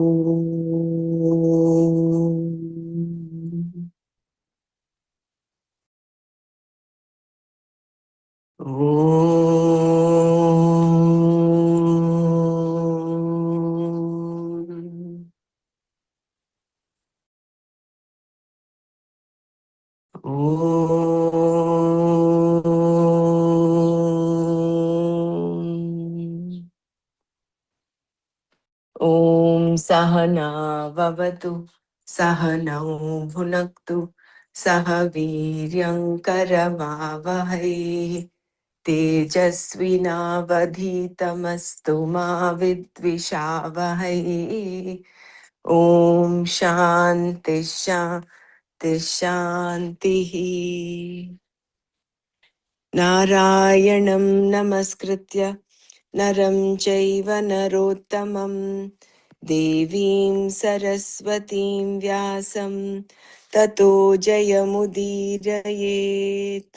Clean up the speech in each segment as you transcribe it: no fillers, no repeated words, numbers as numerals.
Om Sahana Vavatu Sahanau Bhunaktu Sahaviryam Karavavahai Tejasvinavadhitamastu ma vidvishavahai. Om Shanti Shanti Shanti. Narayanam Namaskritya Naram Chaiva Narottamam Devim Saraswatim Vyasam Tato Jayamudírayet.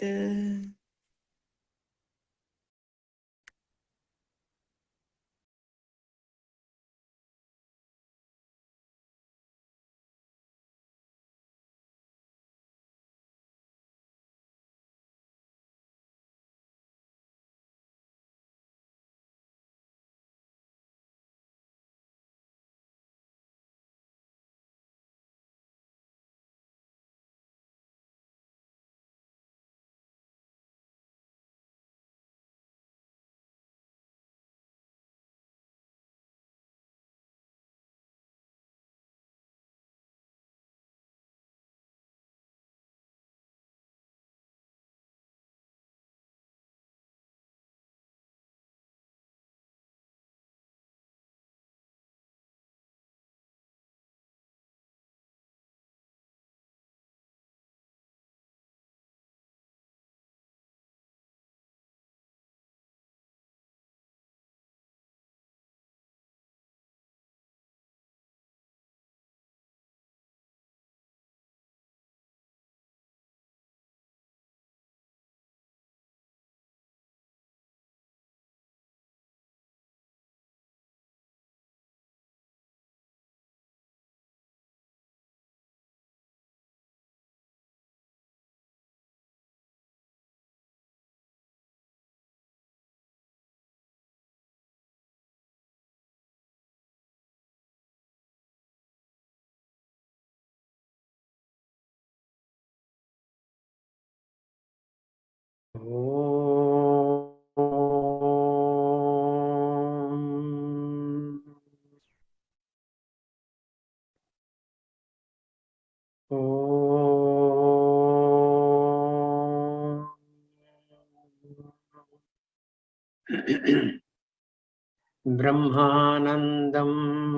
ब्रह्मानंदं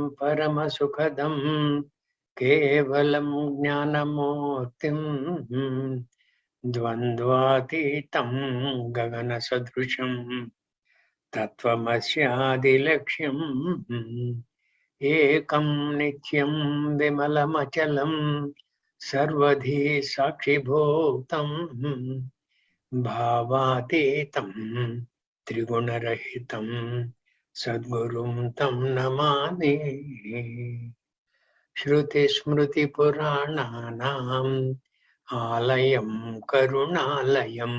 परमसुखदं केवलं ज्ञानमूर्तिं द्वन्द्वातीतं गगनसदृशं तत्त्वमस्यादिलक्ष्यम् एकं नित्यं विमलमचलं सर्वधी साक्षिभूतं भावातीतं त्रिगुणरहितं सद्गुरुं तं नमामि। श्रुतिस्मृतिपुराणानाम् आलयं करुणालयं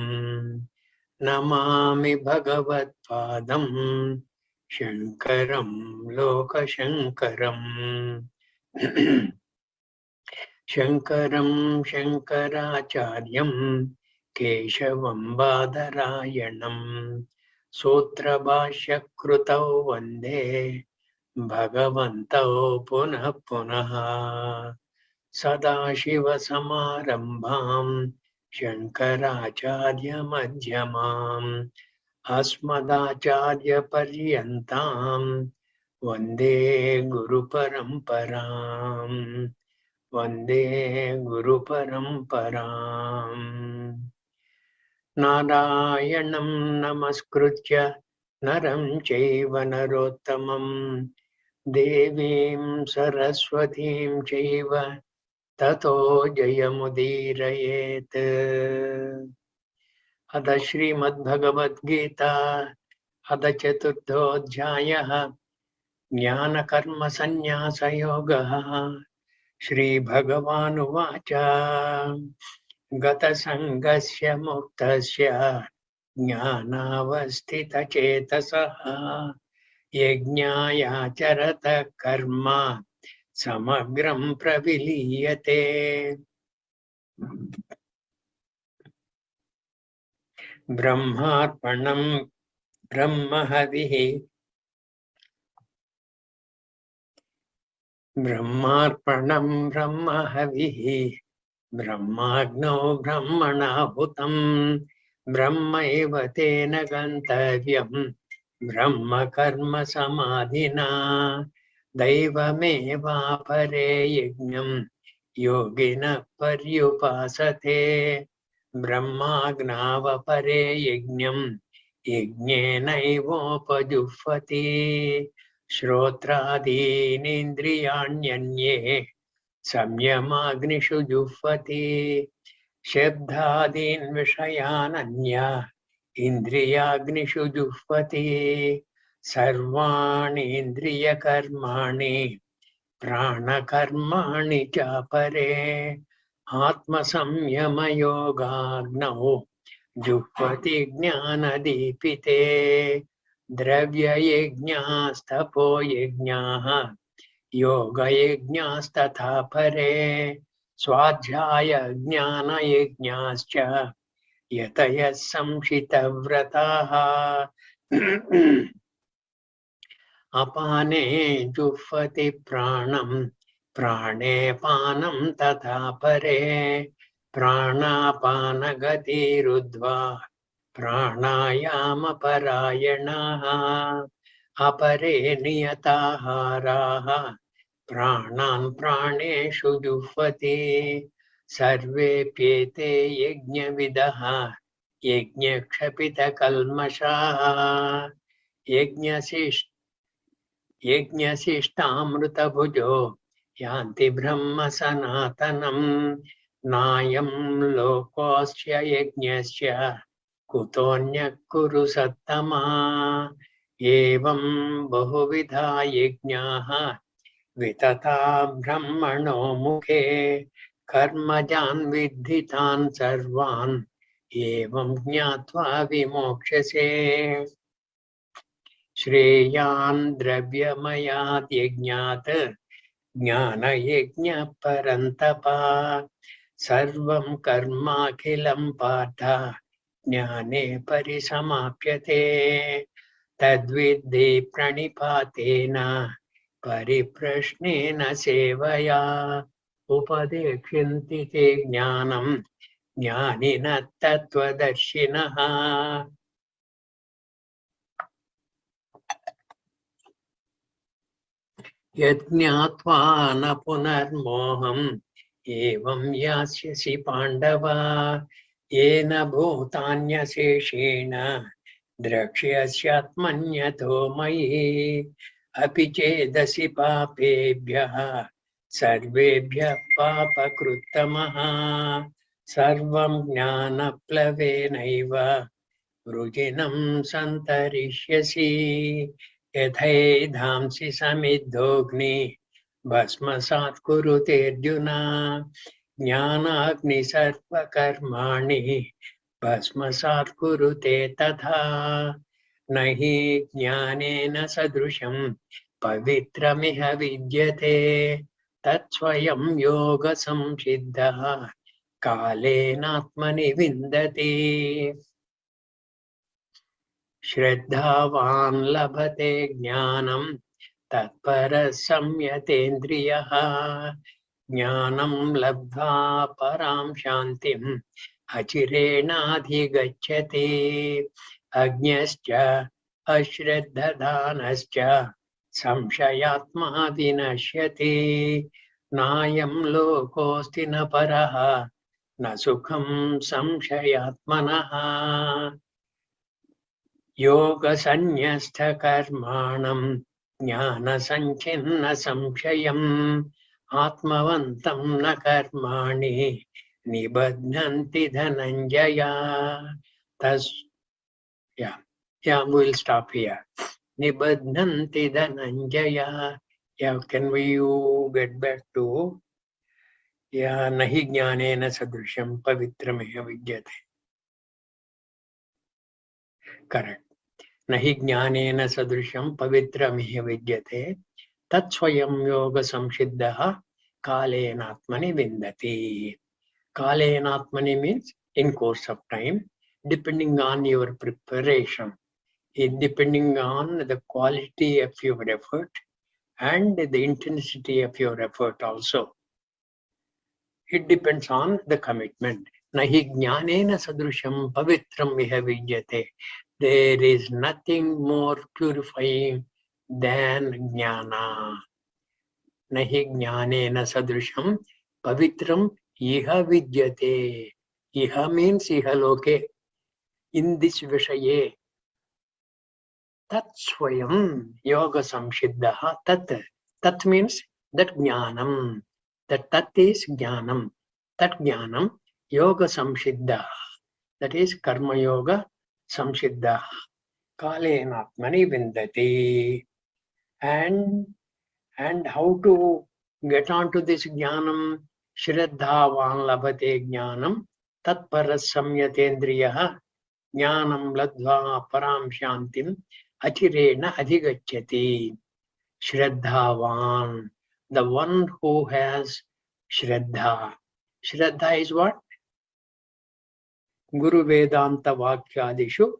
नमामि भगवत्पादं शङ्करं लोकशङ्करम्। शङ्करं शङ्कराचार्यं केशवं बादरायणं सूत्रभाष्यकृतौ वन्दे भगवन्तौ पुनः पुनः। सदाशिवसमारम्भां शङ्कराचार्यमध्यमाम् अस्मदाचार्यपर्यन्तां वन्दे गुरुपरम्पराम्। वन्दे गुरुपरम्पराम्। नारायणं नमस्कृत्य नरं चैव नरोत्तमं देवीं सरस्वतीं चैव ततो जयमुदीरयेत्। अथ श्रीमद्भगवद्गीता अथ चतुर्थोऽध्यायः ज्ञानकर्मसन्न्यासयोगः। श्रीभगवानुवाच गतसङ्गस्य मुक्तस्य ज्ञानावस्थितचेतसः यज्ञायाचरत कर्म समग्रं प्रविलीयते। ब्रह्मार्पणं ब्रह्महविः ब्रह्मार्पणं ब्रह्महविः ब्रह्माग्नौ ब्रह्मणाहुतं ब्रह्मैव तेन गन्तव्यम् ब्रह्म कर्म समाधिना दैवमेवापरे यज्ञं योगिनः पर्युपासते ब्रह्माज्ञावपरे यज्ञं यज्ञेनैवोपजुह्वति श्रोत्रादीनीन्द्रियाण्यन्ये संयमाग्निषु जुह्वति शब्दादीन् विषयानन्या इन्द्रियाग्निषु जुह्वति सर्वाणि इन्द्रियकर्माणि प्राणकर्माणि चापरे आत्मसंयमयोगाग्नौ जुह्वति ज्ञानदीपिते द्रव्ययज्ञास्तपो यज्ञाः योगयज्ञास्तथा परे स्वाध्यायज्ञानयज्ञाश्च यतयः संशितव्रताः अपाने जुह्वति प्राणं प्राणे पानं तथा परे प्राणापानगतिरुद्ध्वा प्राणायामपरायणाः अपरे नियताहाराः प्राणान् प्राणेषु जुह्वति सर्वेऽप्येते यज्ञविदः यज्ञक्षपितकल्मषाः यज्ञशिष्टामृतभुजो यान्ति ब्रह्म सनातनम् नायं लोकोऽस्य यज्ञस्य कुतोऽन्यः कुरु सत्तमा एवं बहुविधा यज्ञाः वितता ब्रह्मणो मुखे कर्मजान् विद्धितान् सर्वान् एवं ज्ञात्वा विमोक्ष्यसे श्रेयान् द्रव्यमयाद् यज्ञात् ज्ञानयज्ञः परन्तप सर्वं कर्माखिलं पार्थ ज्ञाने परिसमाप्यते तद्विद्धि प्रणिपातेन परिप्रश्नेन सेवया उपदेक्ष्यन्ति ते ज्ञानं ज्ञानिनः तत्त्वदर्शिनः यज्ञात्वा न पुनर्मोहम् एवं यास्यसि पाण्डव येन भूतान्यशेषेण द्रक्ष्यस्यात्मन्यतो मयि अपि चेदसि पापेभ्यः सर्वेभ्यः पापकृत्तमः सर्वं ज्ञानप्लवेनैव वृजिनं सन्तरिष्यसि यथैधांसि समिद्धोऽग्नि भस्मसात् कुरुतेऽर्जुन ज्ञानाग्नि सर्वकर्माणि भस्मसात् कुरुते तथा न हि ज्ञानेन सदृशं पवित्रमिह विद्यते तत्स्वयं योगसंसिद्धः कालेनात्मनि विन्दति श्रद्धावान् लभते ज्ञानं तत्परः संयतेन्द्रियः ज्ञानं लब्ध्वा परां शान्तिम् अचिरेणाधिगच्छति अज्ञश्च अश्रद्धधानश्च संशयात्मा विनश्यति नायं लोकोऽस्ति न परः न सुखं संशयात्मनः योगसन्न्यस्तकर्माणं ज्ञानसञ्छिन्न संशयम् आत्मवन्तं न कर्माणि निबध्नन्ति Dhananjay. Thus, yeah, we'll stop here. nibadhanti dhananjaya. Yeah, can we get back to nahi jnanena sadrisham pavitrameh vidyate. Correct. Nahi jnanena sadrisham pavitrameh vidyate. Tat swayam yoga samsiddha kalenatmani vindati. Kalenatmani means in course of time, depending on your preparation, depending on the quality of your effort and the intensity of your effort also. It depends on the commitment. Nahi jnanena sadrusham pavitram viha vidyate. There is nothing more purifying than jnana. Nahi jnanena sadrusham pavitram iha vidyate. Iha means iha loke. In this vishaye. Tat swayam yoga samsiddha. Tat means that jnanam. That is jnanam. That jnanam yoga samsiddha. That is karma yoga samsiddha. Kalenatmani vindati. And how to get onto this jnanam? Shraddhavan labhate jnanam. Tatparas samyatendriyaha. Jnanam ladva param shantim. Achirena adhigachyati. Shraddhavan. The one who has Shraddha. Shraddha is what? Guru Vedanta Vakyadishu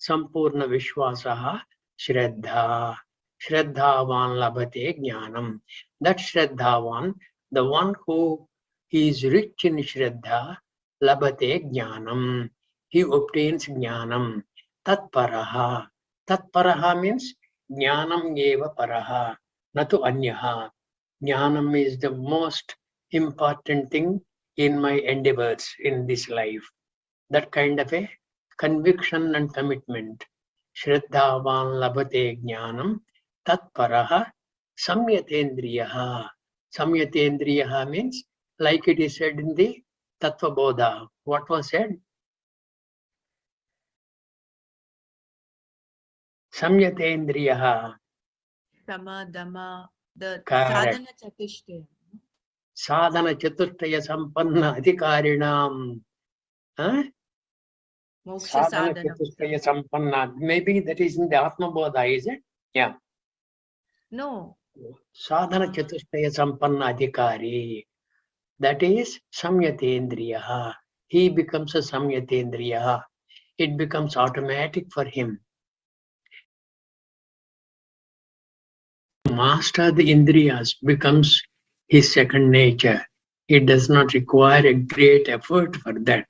Sampurna Vishwasaha Shraddha. Shraddhavan Labhate Jnanam. That Shraddhavan, the one who is rich in Shraddha, Labhate Jnanam. He obtains Jnanam. Tatparaha. Tatparaha means Jnanam eva paraha, natu anyaha. Jnanam is the most important thing in my endeavors in this life. That kind of a conviction and commitment. Shraddhavan labhate jnanam tatparaha samyatendriyaha. Samyatendriyaha means, like it is said in the Tattva Bodha. What was said? Samyatendriyaha. Samadama, the Correct. sadhana chatushtaya. Sadhana chatushtaya sampanna adhikarinam. Huh? Moksha Sadhana sadhana. chatushtaya sampanna. Maybe that is in the Atma Bodha, is it? Yeah. No. Sadhana chatushtaya sampanna adhikari. That is samyatendriya. He becomes a samyatendriya. It becomes automatic for him. Master the indriyas becomes his second nature. It does not require a great effort for that.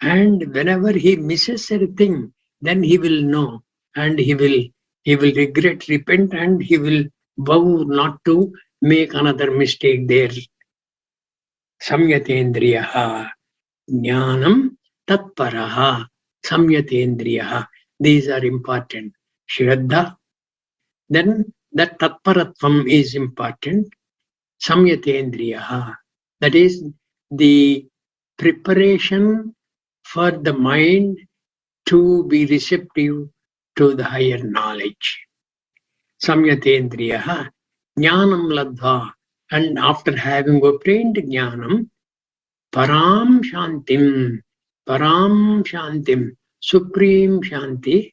And whenever he misses a thing, then he will know, and he will regret, repent, and he will vow not to make another mistake there. Samyatendriya. Jnanam tatparaha samyatendriyaha. These are important. Shraddha, then that tatparatvam is important. Samyatendriyaha. That is the preparation for the mind to be receptive to the higher knowledge. Samyatendriyaha. Jnanam ladva. And after having obtained jnanam, Param Shantim, Supreme Shanti,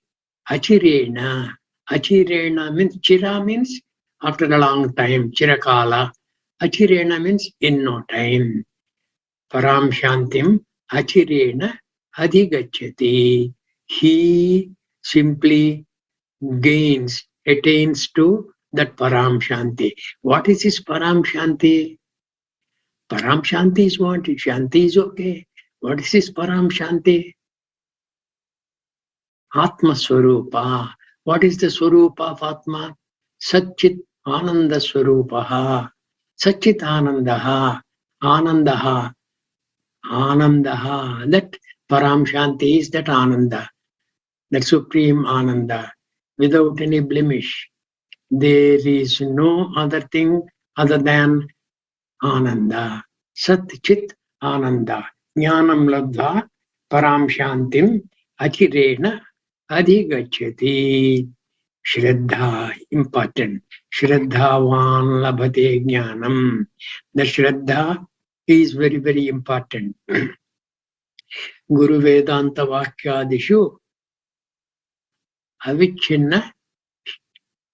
Achirena. Achirena means, Chira means after a long time, Chirakala. Achirena means in no time. Param Shantim, Achirena, Adhigachyati. He simply attains to that Param Shanti. What is this Param Shanti? Param Shanti is what? Shanti is okay. What is this Param Shanti? Atma Swarupa. What is the Swarupa of Atma? Satchit Ananda Swarupaha. Satchit Anandaha. Anandaha. Anandaha. That Param Shanti is that Ananda. That Supreme Ananda. Without any blemish. There is no other thing other than Ananda. Sat Chit Ananda. Jnanam Labdha Param Shantim Achirena Adhigachyati. Shraddha, important. Shraddhavan labhate jnanam. The Shraddha is very, very important. Guru Vedanta Vakyadishu avichinna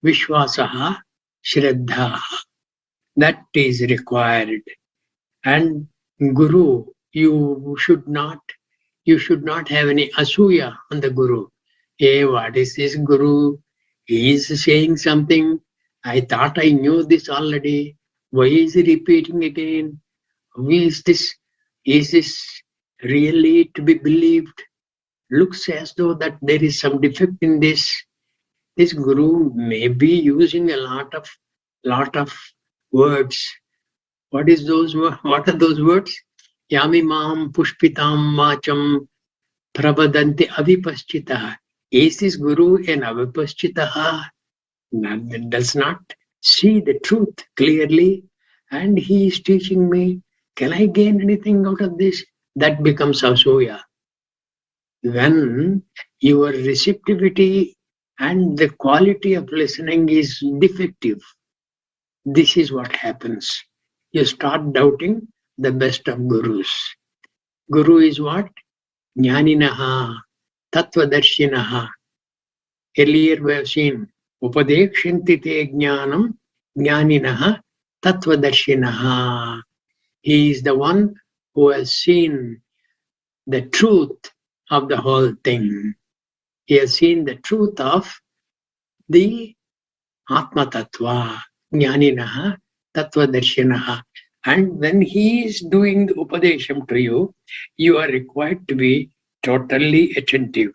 vishwasaha Shraddha. That is required. And Guru, you should not have any asuya on the Guru. Hey, what is this Guru? He is saying something. I thought I knew this already. Why is he repeating again? Who is this? Is this really to be believed? Looks as though that there is some defect in this. This Guru may be using a lot of words. What is those? What are those words? Yamimam pushpitam macham pravadanti avipaschitaha. Is this Guru an avipaschitaha? That does not see the truth clearly, and he is teaching me. Can I gain anything out of this? That becomes asuya. When your receptivity and the quality of listening is defective, this is what happens. You start doubting the best of gurus. Guru is what? Jnaninaha, Tattvadarshinaha. Earlier we have seen Upadekshanti te jnanam, Jnaninaha, Tattvadarshinaha. He is the one who has seen the truth of the whole thing. He has seen the truth of the Atma Tattva, Jnaninaha, Tattvadarshinaha. And when he is doing the Upadesham to you, you are required to be totally attentive.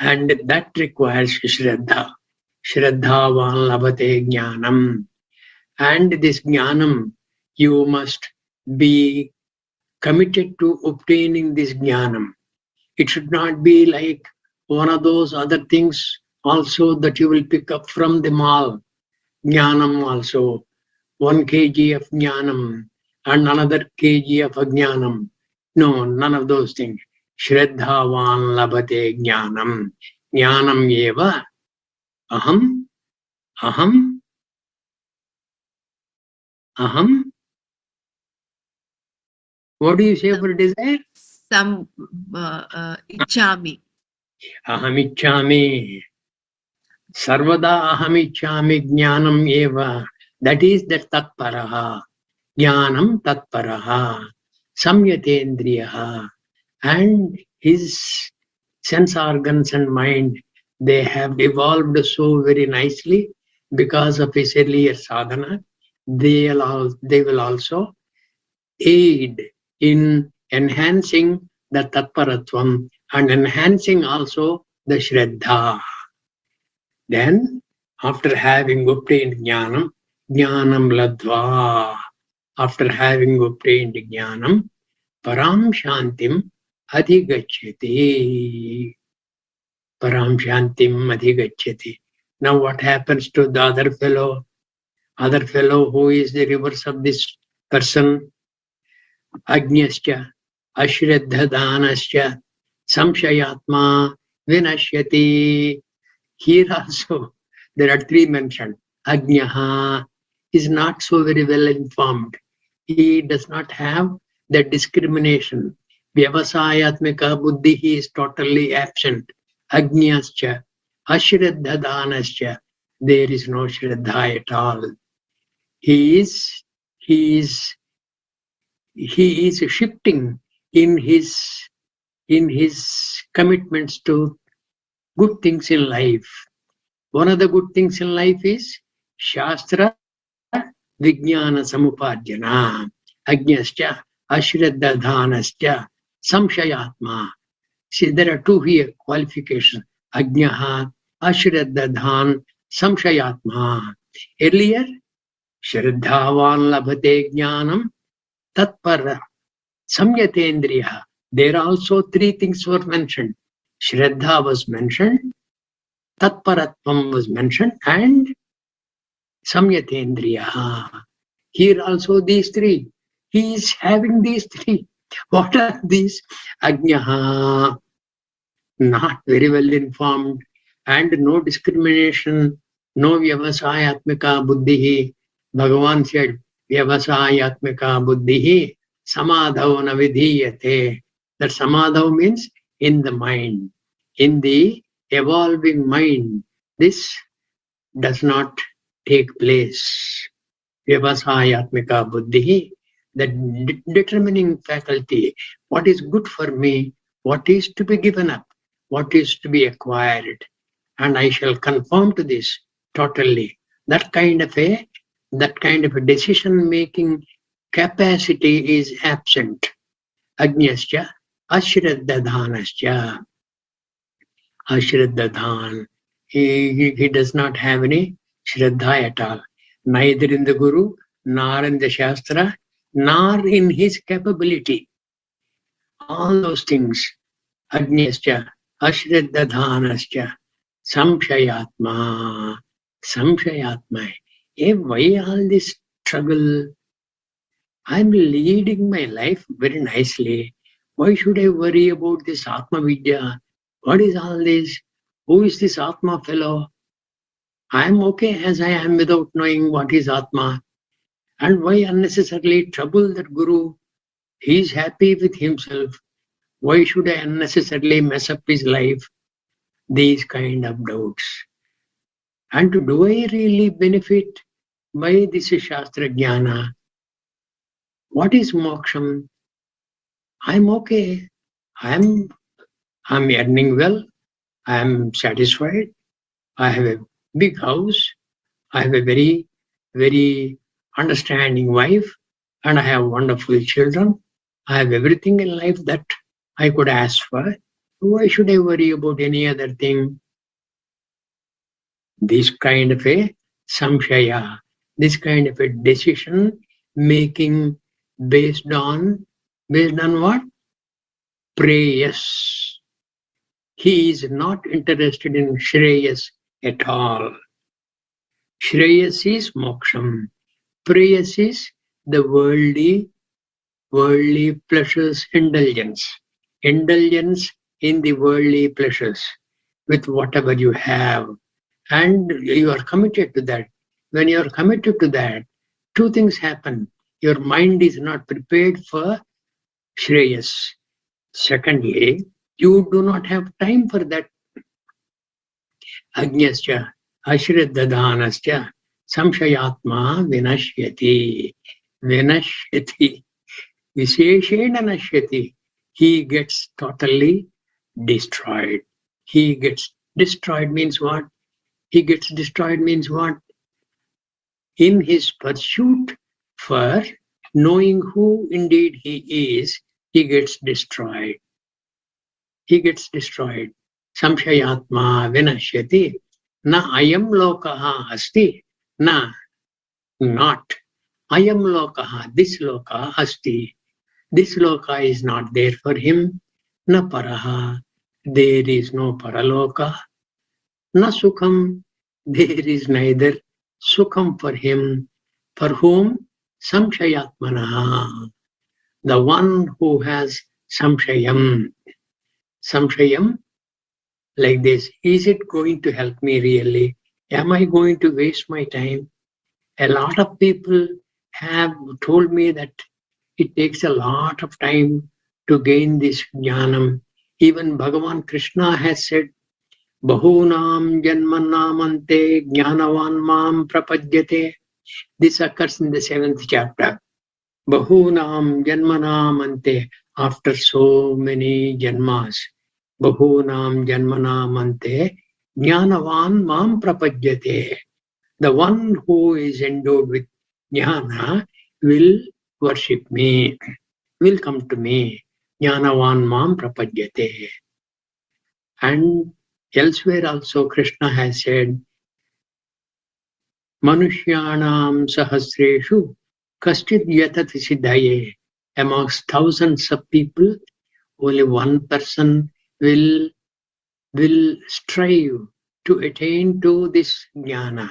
And that requires Shraddha. Shraddhavan labhate jnanam. And this jnanam, you must be committed to obtaining this jnanam. It should not be like one of those other things also that you will pick up from the mall. Jnanam also. 1 kg of jnanam and another kg of ajnanam. No, none of those things. Shraddhavan labhate jnanam. Jnanam eva aham, aham, aham. What do you say for desire? Some ichami. Aham ichhami. Sarvada aham ichhami jnanam eva. That is the tatparaha. Jnanam tatparaha. Samyatendriyaha. And his sense organs and mind, they have evolved so very nicely because of his earlier sadhana. They will also aid in enhancing the tatparatvam and enhancing also the shraddha. Then, after having obtained jnanam, jnanam ladva, after having obtained jnanam, param shantim adhigachyati. Param shantim adhigachyati. Now what happens to the other fellow? Other fellow who is the reverse of this person? Agnyascha, ashraddhadanascha, samshayatma, vinashyati. Here also there are 3 mentioned. Agnaha is not so very well informed. He does not have the discrimination. Vyavasayatmika buddhi he is totally absent. Agnyascha, ashraddhadanascha, there is no shraddha at all. He is shifting in his commitments to good things in life. One of the good things in life is Shastra Vijnana Samupadhyana. Agnyascha Ashraddhadanascha Samshayatma. See, there are 2 here qualifications. Agnaha Ashraddhadhan Samshayatma. Earlier, Shraddhavan labhate jnanam tatpara samyatendriya. There also 3 things were mentioned. Shraddha was mentioned, tatparatvam was mentioned, and samyatendriya. Here also these 3. He is having these 3. What are these? Agnaha, not very well informed. and no discrimination, no vyavasayatmika buddhihi. Bhagavan said, vyavasayatmika buddhihi samadhau na vidhiyate. That samadhau means in the mind, in the evolving mind. This does not take place. Vyavasayatmika buddhihi, the determining faculty, what is good for me, what is to be given up, what is to be acquired, and I shall conform to this totally. That kind of a decision-making capacity is absent. Agnyascha, ashraddadhanascha, ashraddadhan. He does not have any shraddha at all, neither in the Guru, nor in the Shastra, nor in his capability. All those things, Agnyascha, ashraddadhanascha, samshayatma, samshayatma. Why all this struggle? I'm leading my life very nicely. Why should I worry about this Atma Vidya? What is all this? Who is this Atma fellow? I am okay as I am without knowing what is Atma. And why unnecessarily trouble that Guru? He is happy with himself. Why should I unnecessarily mess up his life? These kind of doubts. And do I really benefit by this Shastra Jnana? What is moksham? I'm okay. I'm earning well. I'm satisfied. I have a big house. I have a very, very understanding wife, and I have wonderful children. I have everything in life that I could ask for. Why should I worry about any other thing? This kind of a samshaya, this kind of a decision making based on what? Prayas. He is not interested in Shreyas at all. Shreyas is moksham. Prayas is the worldly pleasures, indulgence. Indulgence in the worldly pleasures with whatever you have. And you are committed to that. When you are committed to that, two things happen. Your mind is not prepared for Shreyas. Secondly, you do not have time for that. Agnyascha, ashraddadhanascha, samshayatma vinashyati. Vinashyati. Visheshena nashyati. He gets totally destroyed. He gets destroyed means what? He gets destroyed means what? In his pursuit for knowing who indeed he is, he gets destroyed. He gets destroyed. Samshayatma vinashyati. Na ayam lokaha asti. Na, not. Ayam lokaha, this loka asti. This loka is not there for him. Na paraha, there is no paraloka. Na sukham, there is neither sukham for him. For whom? Samshayatmana. The one who has samshayam. Samshayam, like this. Is it going to help me really? Am I going to waste my time? A lot of people have told me that it takes a lot of time to gain this jnanam. Even Bhagavan Krishna has said, Bahunam janmanamante jnanavan mam prapadyate. This occurs in the 7th chapter. Bahunam janmanamante. After so many janmas, Bahunam janmanamante jnanavan mam prapadyate. The one who is endowed with jnana will worship me, will come to me. Jnanavan mam prapadyate. And elsewhere also Krishna has said, Manushyanam sahasreshu kaschid yatat siddhaye. Amongst thousands of people, only one person will strive to attain to this jnana.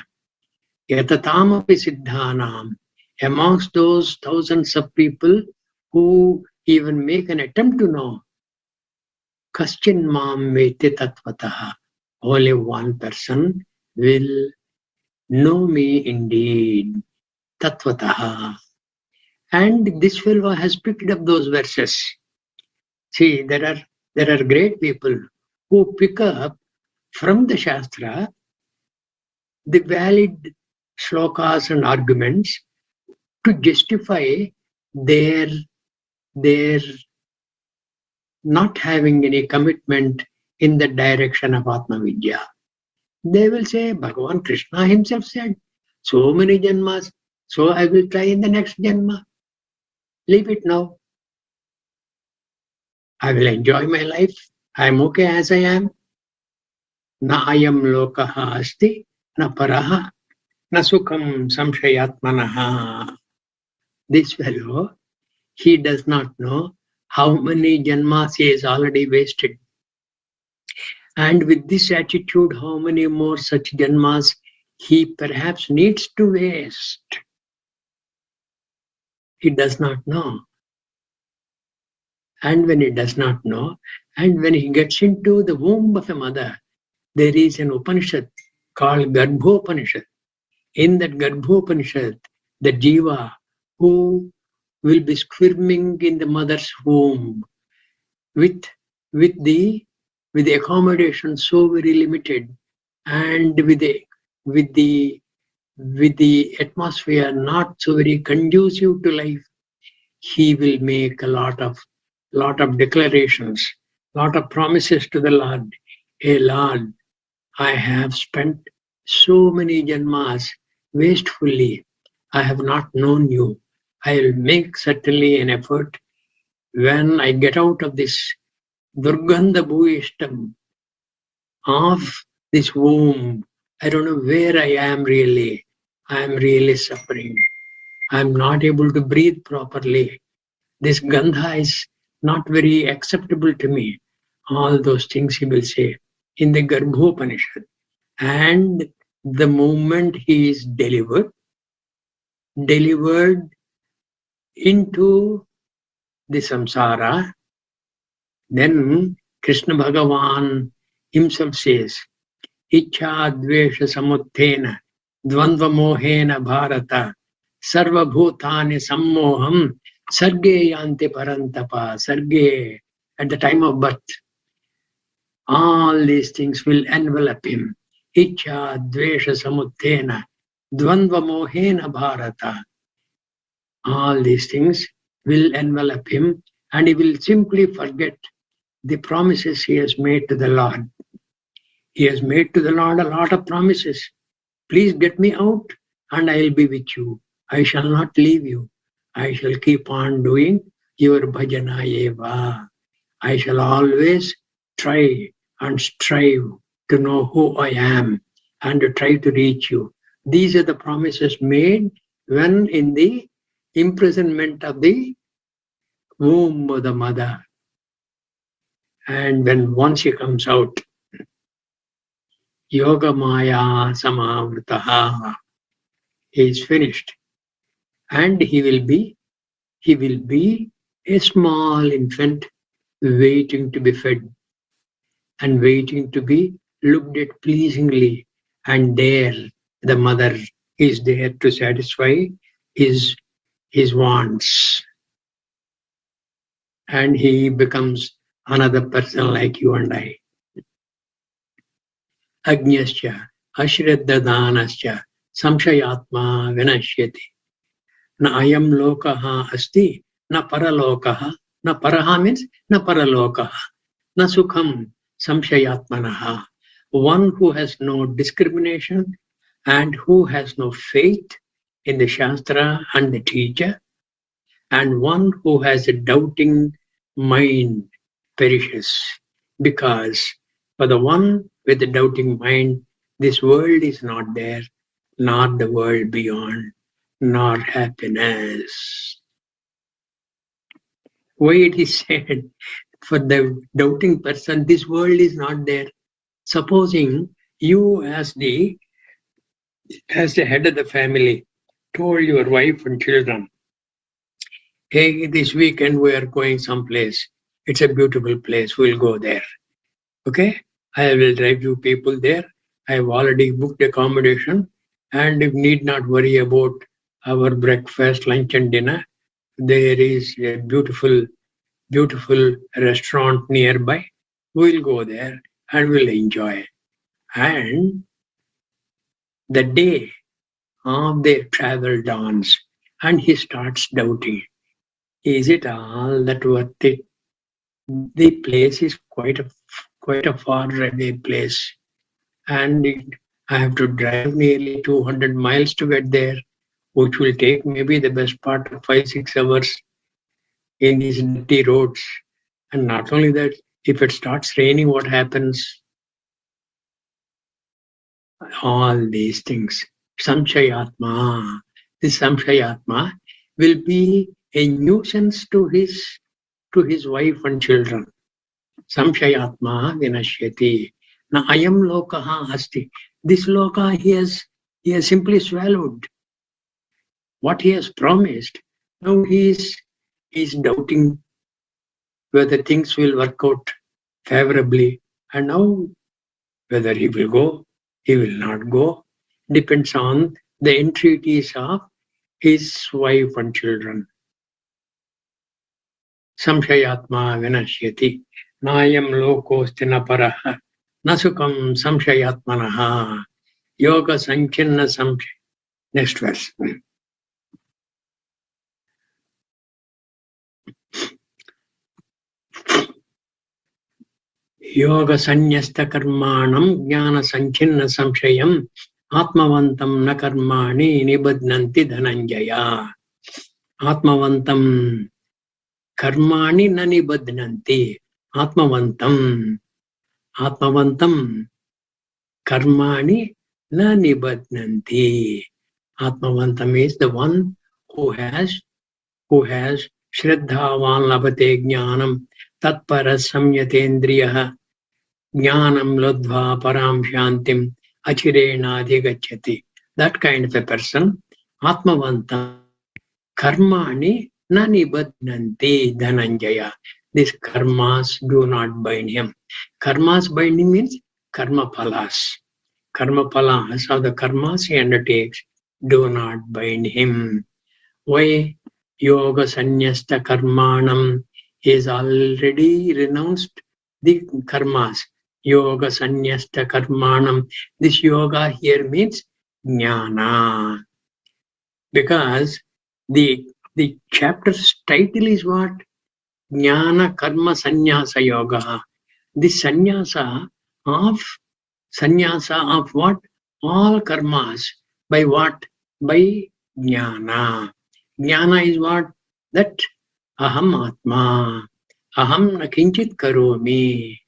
Yatatamapi siddhanam. Amongst those thousands of people who even make an attempt to know, kaschin mam veti tatvataha. only one person will know me indeed, Tatvataha. And this fellow has picked up those verses. See, there are great people who pick up from the Shastra the valid shlokas and arguments to justify their their not having any commitment in the direction of Atma Vidya. They will say, Bhagavan Krishna himself said, so many janmas, so I will try in the next janma. Leave it now. I will enjoy my life. I am okay as I am. Na ayam lokaha asti, na paraha, na sukham samshayatmanaha. This fellow, he does not know how many janmas he has already wasted. And with this attitude, how many more such janmas he perhaps needs to waste? He does not know. And when he does not know, and when he gets into the womb of a mother, there is an Upanishad called Garbhopanishad. In that Garbhopanishad, the Jiva who will be squirming in the mother's womb with the accommodation so very limited and with the atmosphere not so very conducive to life, he will make a lot of declarations, lot of promises to the Lord. Hey Lord, I have spent so many janmas wastefully. I have not known you. I will make certainly an effort when I get out of this Durgandha Bhuishtam of this womb. I don't know where I am really. I am really suffering. I am not able to breathe properly. This Gandha is not very acceptable to me. All those things he will say in the Garbhopanishad. And the moment he is delivered into the samsara, then Krishna Bhagavan himself says, Ichha dvesha samuttena dvandva mohena bharata sarva bhutani sammoham sarge yanti parantapa. Sarge, at the time of birth, all these things will envelop him. Ichha dvesha samuttena dvandva mohena bharata. All these things will envelop him and he will simply forget the promises he has made to the Lord. He has made to the Lord a lot of promises. Please get me out and I will be with you. I shall not leave you. I shall keep on doing your bhajana eva. I shall always try and strive to know who I am and to try to reach you. These are the promises made when in the imprisonment of the womb of the mother. And when once he comes out, Yoga Maya Samavritaha, he is finished. And he will be a small infant waiting to be fed and waiting to be looked at pleasingly. And there the mother is there to satisfy his wants. And he becomes another person like you and I. Agnyascha, ashraddhadanascha, samshayatma vinashyati. Na ayam lokaha asti, na paralokaha, na paraha means na paralokaha, na sukham samshayatmanaha. One who has no discrimination and who has no faith in the Shastra and the teacher, and one who has a doubting mind perishes. Because for the one with a doubting mind, this world is not there, nor the world beyond, nor happiness. Why it is said for the doubting person, this world is not there. Supposing you as the head of the family told your wife and children, hey, this weekend we are going someplace. It's a beautiful place. We'll go there. Okay? I will drive you people there. I have already booked accommodation and you need not worry about our breakfast, lunch and dinner. There is a beautiful restaurant nearby. We'll go there and we'll enjoy. And the day of their travel dawns, and he starts doubting. Is it all that worth it? The place is quite a far away place, and I have to drive nearly 200 miles to get there, which will take maybe the best part of 5 6 hours in these dirty roads. And not only that, if it starts raining, what happens? All these things. Samshayatma. This Samshayatma will be a nuisance to his wife and children. Samshayatma vinashyati. Na ayam lokaha asti. This loka he has simply swallowed what he has promised. Now he is doubting whether things will work out favorably, and now whether he will go, he will not go, depends on the entreaties of his wife and children. Samshayatma vinashyati. Nayam lokosti na paraha. Nasukam samshayatmanaha. Yoga sankhinna samshay. Next verse. Yoga sanyasta karmanam jnana sankhinna samshayam atmavantam na karmani nibadnanti dhananjaya. Atmavantam karmani na nibadnanti. Atmavantam karmani na nibadnanti. Atmavantam is the one who has shraddhavan labhate jnanam tatpara samyatendriyaha jnanam lodhva param shantim achirena adhigachyati. That kind of a person, atmavantam karmani na nibadnanti dhananjaya. These karmas do not bind him. Karmas binding means karma phalas. Karma phalas of the karmas he undertakes do not bind him. Why? Yoga sanyasta karmanam is already renounced the karmas. Yoga sanyasta karmanam. This yoga here means jnana. Because the chapter's title is what? Jnana karma sannyasa yoga. This sannyasa of what? All karmas. By what? By jnana. Jnana is what? That aham atma. Aham na kinchit karomi.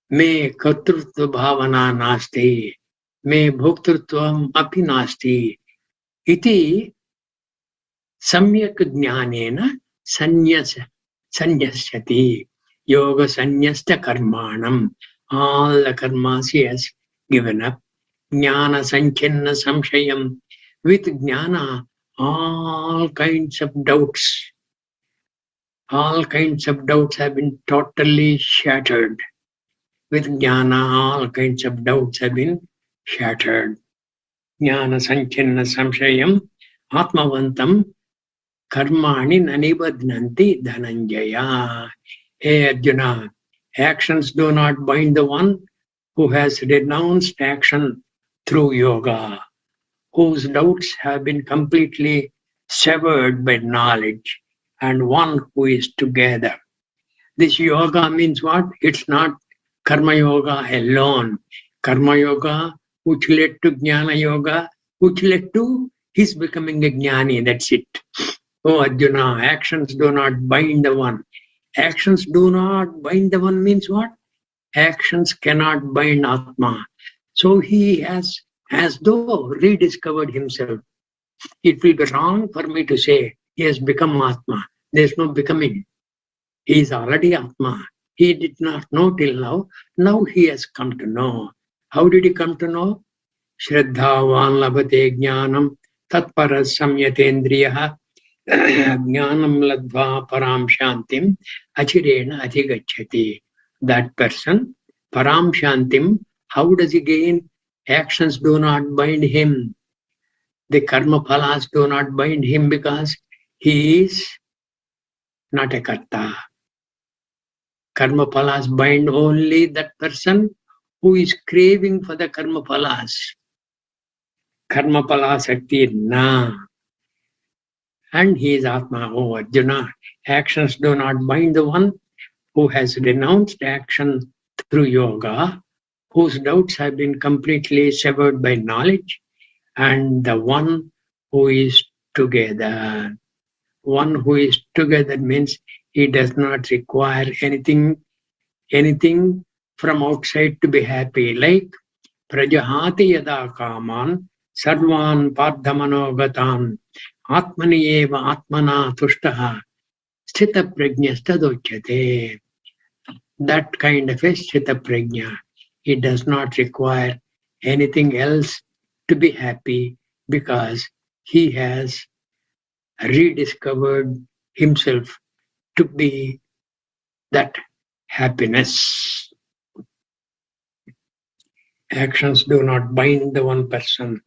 Me kartrutva bhavana nasti. Me bhoktrutvam api nasti. Iti samyak jnanena sanyasyati. Yoga sanyasta karmanam. All the karmas he has given up. Jnana sankhinna samshayam. With jnana, all kinds of doubts have been totally shattered. With jnana, all kinds of doubts have been shattered. Jnana sankhinna samshayam atmavantam karmani nanibadnanti dhananjaya. Hey Arjuna, actions do not bind the one who has renounced action through yoga, whose doubts have been completely severed by knowledge, and one who is together. This yoga means what? It's not karma yoga alone. Karma yoga, which led to jnana yoga, which led to his becoming a jnani. That's it. Oh Arjuna, actions do not bind the one. Actions do not bind the one means what? Actions cannot bind Atma. So he has, as though, rediscovered himself. It will be wrong for me to say he has become Atma. There is no becoming. He is already Atma. He did not know till now. Now he has come to know. How did he come to know? Shraddhavan labhate jnanam tatparas samyatendriyaha jnanam ladva param shantim achirena adhigachyati. That person Param Shantim. How does he gain? Actions do not bind him. The karma phalas do not bind him because he is not a karta. Karma phalas bind only that person who is craving for the karma phalas. Karma phala sakti na. And he is Atma. Oh Arjuna, actions do not bind the one who has renounced action through yoga, whose doubts have been completely severed by knowledge, and the one who is together. One who is together means he does not require anything from outside to be happy. Like Prajahati yada kaman sarvan pardhamano atmani eva atmana tushtaha sthita prajnastadochyate. That kind of a sthita prajna. He does not require anything else to be happy because he has rediscovered himself to be that happiness. Actions do not bind the one person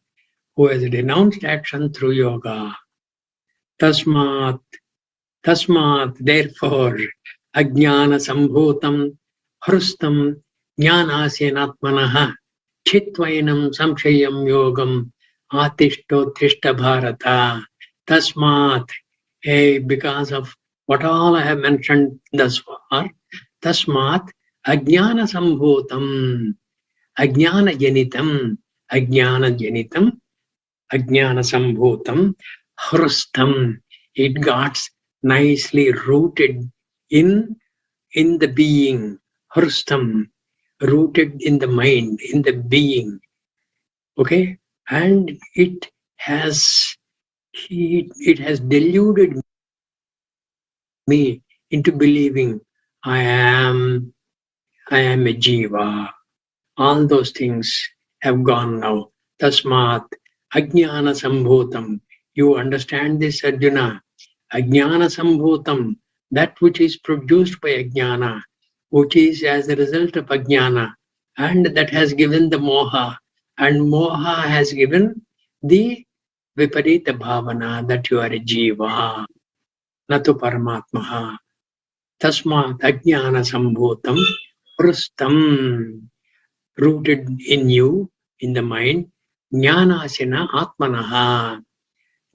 who has renounced action through yoga. Tasmat, therefore, ajnana sambhutam hrustam jnanasenatmanaha chitvainam samshayam yogam atishtotrishta bharata. Tasmat, because of what all I have mentioned thus far, tasmat ajnana sambhutam, ajnana janitam, ajnana sambhutam, hrustam. It got nicely rooted in the being, hrustam, rooted in the mind, in the being. Okay, and it has deluded me into believing I am a jiva. All those things have gone now. Tasmat ajnana sambhutam. You understand this, Arjuna? Ajnana sambhutam, that which is produced by ajnana, which is as a result of ajnana, and that has given the moha, and moha has given the viparita bhavana that you are a jiva, natu paramatmaha. Tasmat ajnana sambhutam prustam, rooted in you, in the mind, jnanasena atmanaha.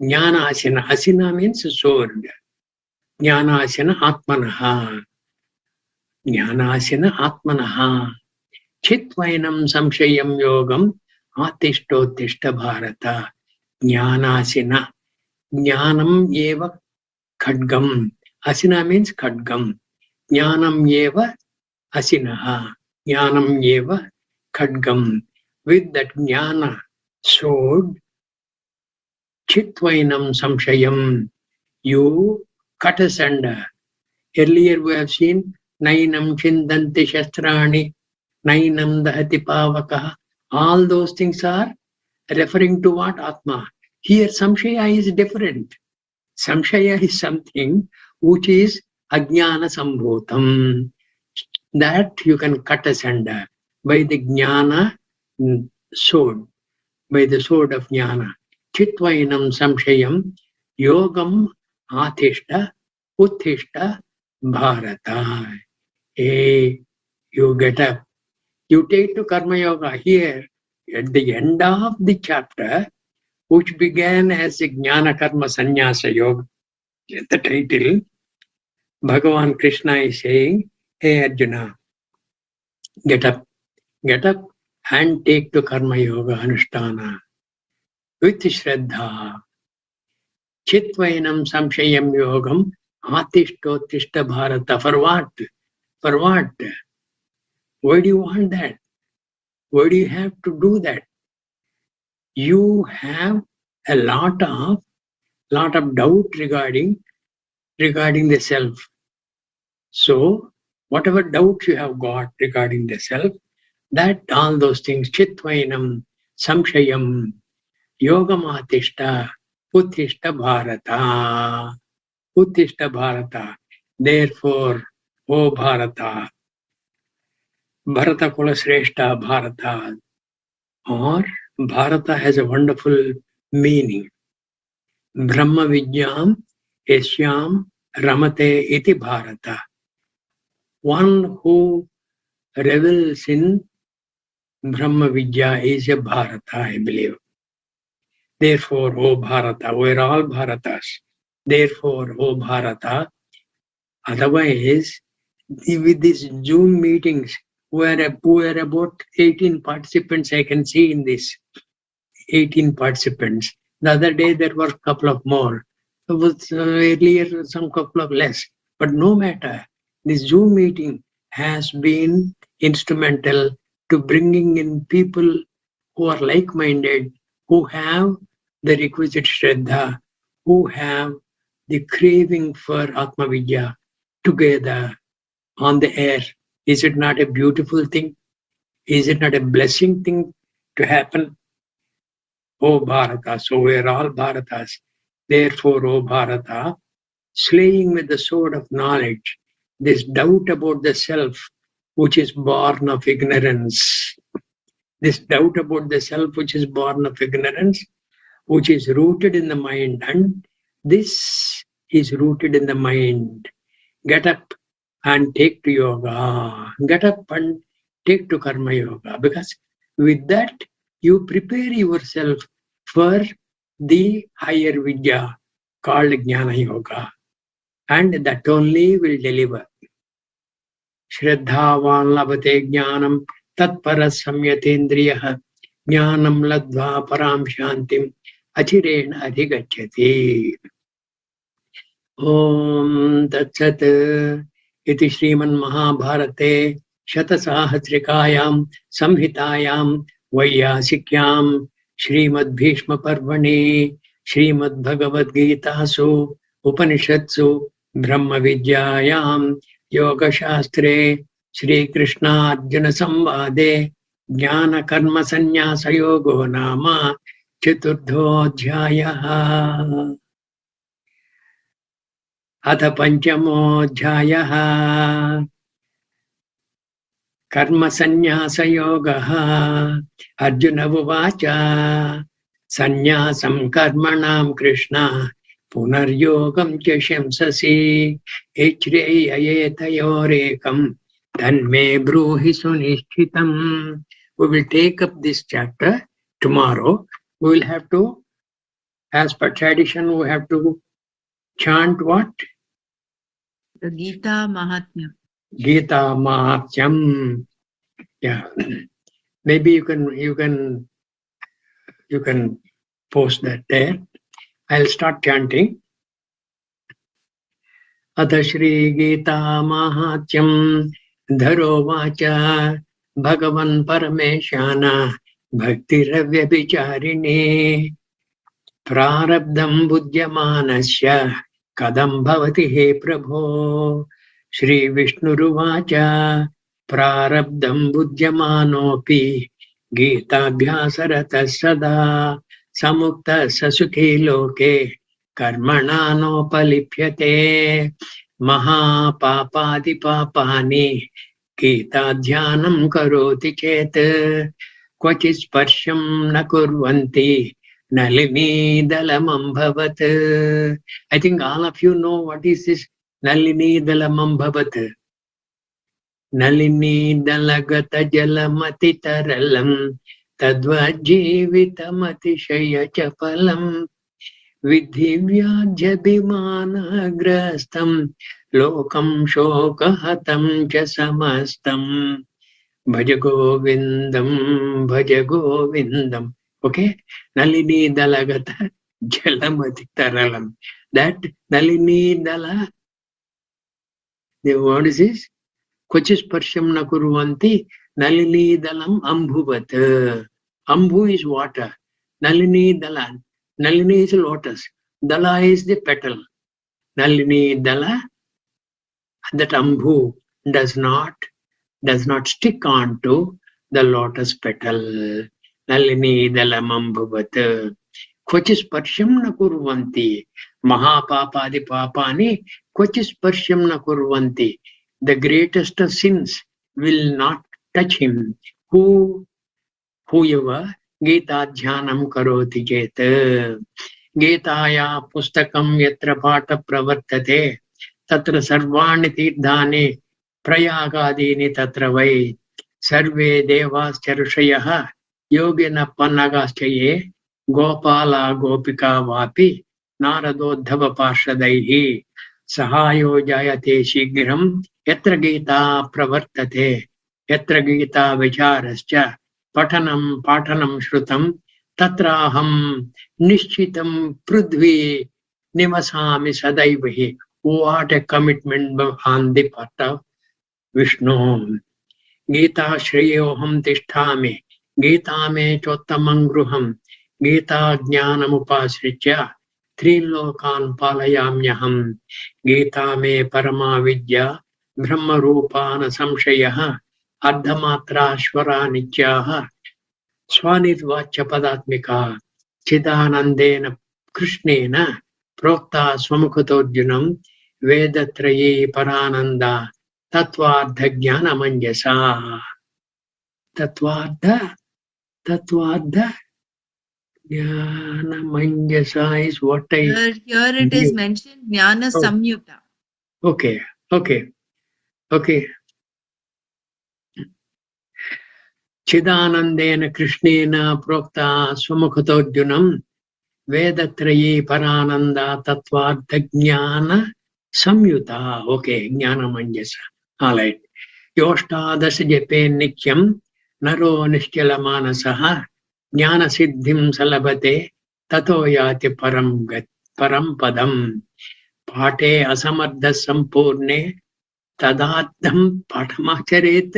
Jnanasena, asina means sword. Jnanasena atmanaha. Jnanasena atmanaha. Chitvainam samshayam yogam atishtottishta bharata. Jnanasena. Jnanam eva khadgam. Asina means khadgam. Jnanam eva asinaha. Jnanam eva khadgam. With that jnana sword, chitvainam samshayam, you cut asunder. Earlier we have seen nainam chindanti shastrani, nainam dahati pavaka. All those things are referring to what? Atma. Here samshaya is different. Samshaya is something which is ajnana sambhutam. That you can cut asunder by the jnana sword, by the sword of jnana. Chitvainam samshayam yogam athishta uthishta bharata. Hey, you get up. You take to karma yoga here at the end of the chapter, which began as a jnana karma sannyasa yoga. The title, Bhagavan Krishna is saying, hey Arjuna, get up and take to karma yoga anushtana with Shraddha. Chitvainam samshayam yogam atishtottishta bharata. For what? For what? Why do you want that? Why do you have to do that? You have a lot of doubt regarding the self. So whatever doubts you have got regarding the self, that all those things, chitvainam, samshayam, yogamatishta, uttishta bharata, uttishta bharata. Therefore, O Bharata, Bharata Kula Sreshta Bharata, or Bharata has a wonderful meaning. Brahma Vidyam Yasyam Ramate iti Bharata. One who revels in Brahma Vidya is a Bharata, I believe. Therefore, O Bharata, we're all Bharatas. Therefore, O Bharata, otherwise, with these Zoom meetings, where about 18 participants I can see in this. 18 participants. The other day there were a couple of more. There was earlier some couple of less. But no matter, this Zoom meeting has been instrumental to bringing in people who are like-minded, who have the requisite Shraddha, who have the craving for Atma Vidya together on the air. Is it not a beautiful thing? Is it not a blessing thing to happen? O Bharata, so we are all Bharatas. Therefore, O Bharata, slaying with the sword of knowledge this doubt about the self, which is born of ignorance. This doubt about the self, which is born of ignorance, which is rooted in the mind, and this is rooted in the mind. Get up and take to yoga. Get up and take to karma yoga, because with that you prepare yourself for the higher vidya called jnana yoga, and that only will deliver. Shraddhavan labhate jnanam tatparas samyatendriyah jnanam ladva param shantim achirena adhigachyati. Om Tat इति श्रीमन्महाभारते शतसाहस्रिकायां संहितायां वैयासिक्यां श्रीमद्भीष्मपर्वणि श्रीमद्भगवद्गीतासु उपनिषत्सु ब्रह्मविद्यायां योगशास्त्रे श्रीकृष्णार्जुनसंवादे ज्ञानकर्मसन्न्यासयोगो नाम चतुर्थोऽध्यायः। अथ पंचमोऽध्यायः कर्मसन्न्यासयोगः। अर्जुन उवाच सन्न्यासं कर्मणां कृष्ण पुनर्योगं च शंससि इच्छ्रेययेतयोरेकं तन्मे ब्रूहि सुनिश्चितम्. We will take up this chapter tomorrow. We will have to, as per tradition, we have to chant what? The Gita Mahatmya. Gita Mahatmyam. Yeah. Maybe you can post that there. I'll start chanting. Atha Shri Gita Mahatmyam Dharo Vacha Bhagavan Parameshana Bhakti Ravya Vicharini Prarabdham Buddhyamanasya Kadam Bhavati He Prabho. Shri Vishnuruvacha Prarabdham Buddhyamanopi Gītābhyāsarata sada samukta sasukhi loke karmana nopalipyate mahapapadi papani Gītādhyanam karoti chet kvachit sparsham na kurvanti Nalini dalamam bhavat. I think all of you know what is this Nalini dalamam bhavat. Nalini dalagata jalamati taralam tadvajjivitamati shaya chapalam vidhi vyajabhimana grastam lokam shokahatam cha samastam bhaja govindam. Okay, Nalini dalagata jalamati taralam. That Nalini dala, the word is this, Kvachis parsham na kurvanti Nalini dalam ambhuvat. Ambhu is water. Nalini dala. Nalini is lotus. Dala is the petal. Nalini dala, that ambhu does not stick on to the lotus petal. Nalini dalam ambhuvat. Kvachis parsham na kurvanti. Mahapapadi papani kvachis parsham na kurvanti. The greatest of sins will not touch him. Whoever Gita Dhyanam karoti chet. Gitaya pustakam yatra pata pravartate tatra sarvani tirthani prayagadini tatra vai sarve devas charushayah yogina pannagaschye gopala gopika vapi naradodhava parshadaihi sahayo jayate shigram yatra gita pravartate yatra gita vicharascha patanam shrutam tatraham nishchitam prudvi nimasami sadaivahi. What a commitment on the part of Vishnu. Gita shreyoham tishtami. Gita me chottamam gruham. Gita jnanamupasricha. Trilokan palayamyaham. Gita me parama vidya. Brahma rupana samshayaha. Ardhamatra shvara nityaha. Swanirvacha padatmika. Chidanandena Krishnena Prokta Swamukatorjunam Vedatraye Parananda Tattvardha Jnana Manjasa. Tattvardha Jnana Manjasa is what I Here it is knew. mentioned Jnana Oh, Samyuta. okay. Chidanandena Krishnena Prokta Swamukatorjunam Vedatraye Parananda Tattvardha Jnana Samyuta. Okay, Jnana Manjasa. All right. Yoštādasa jepe nityam naro nishkala manasaha jnana siddhim salabate tato yati param padam pate asamardha sampurne tadaddham pathamacharet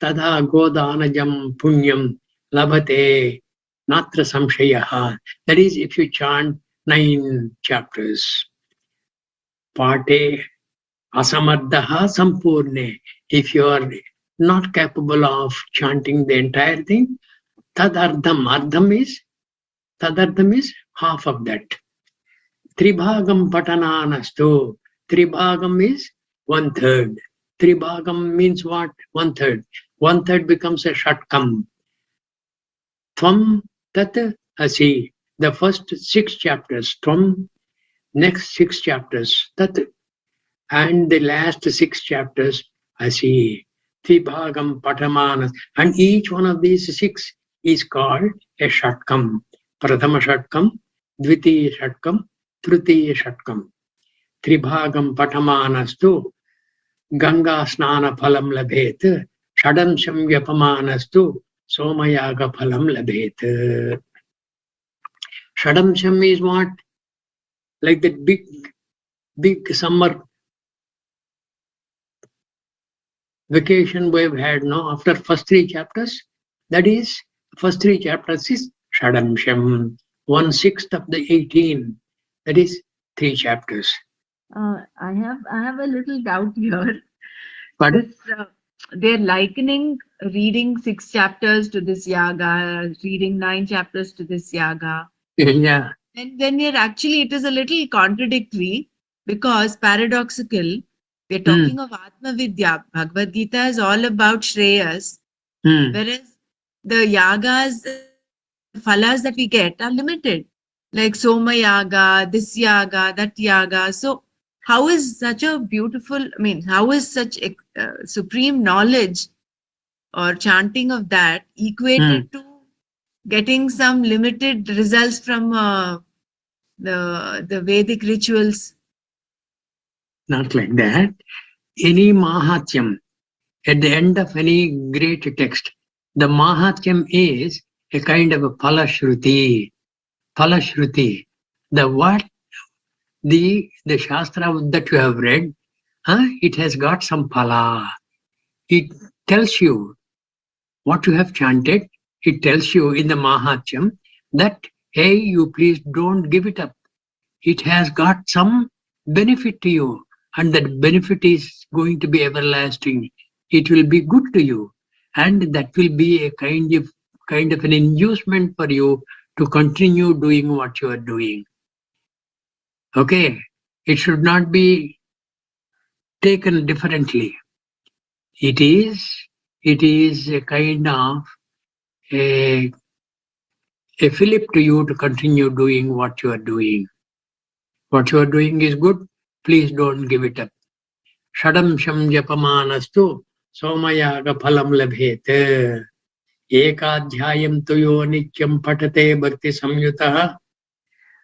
tada godanajam punyam labate natra samshayaha. That is, if you chant 9 chapters. Pate asamardha sampurne. If you are not capable of chanting the entire thing, tadardham is half of that. Tribhagam patananastu. Tribhagam is 1/3. Tribhagam means what? 1/3. 1/3 becomes a shatkam. Tvam tat asi. The first 6 chapters. Tvam, next 6 chapters. Tat, and the last 6 chapters asi. Tribhagam patamanas. And each one of these 6 is called a shatkam. Prathama shatkam, dvitiya shatkam, tritiya shatkam. Tribhagam patamanastu Ganga snana phalam labhet. Shadamsham vyapamanastu Somayaga phalam labhet. Shadamsham is what? Like that big summer vacation we've had, no? After first 3 chapters, that is, first 3 chapters is Shadamsham, 1/6 of the 18. That is 3 chapters. I have a little doubt here. Pardon? This they're likening reading 6 chapters to this yaga, reading 9 chapters to this yaga. Yeah. And then we're actually, it is a little contradictory because paradoxical. We're talking of Atma Vidya. Bhagavad Gita is all about Shreyas, whereas the yagas, the phalas that we get are limited. Like Soma Yaga, this Yaga, that Yaga. So, how is such a beautiful, I mean, how is such a supreme knowledge or chanting of that equated to getting some limited results from the Vedic rituals? Not like that. Any Mahatyam, at the end of any great text, the Mahatyam is a kind of a Palashruti. Palashruti. The what? The Shastra that you have read, it has got some Pala. It tells you what you have chanted. It tells you in the Mahatyam that, hey, you please don't give it up. It has got some benefit to you, and that benefit is going to be everlasting. It will be good to you, and that will be a kind of an inducement for you to continue doing what you are doing. Okay, it should not be taken differently. It is It is a kind of a, a fillip to you to continue doing what you are doing. What you are doing is good. Please don't give it up. Shadam sham japamanastu somayaga phalam labhet. Ekadhyayam tuyo nityam patate bhakti samyutah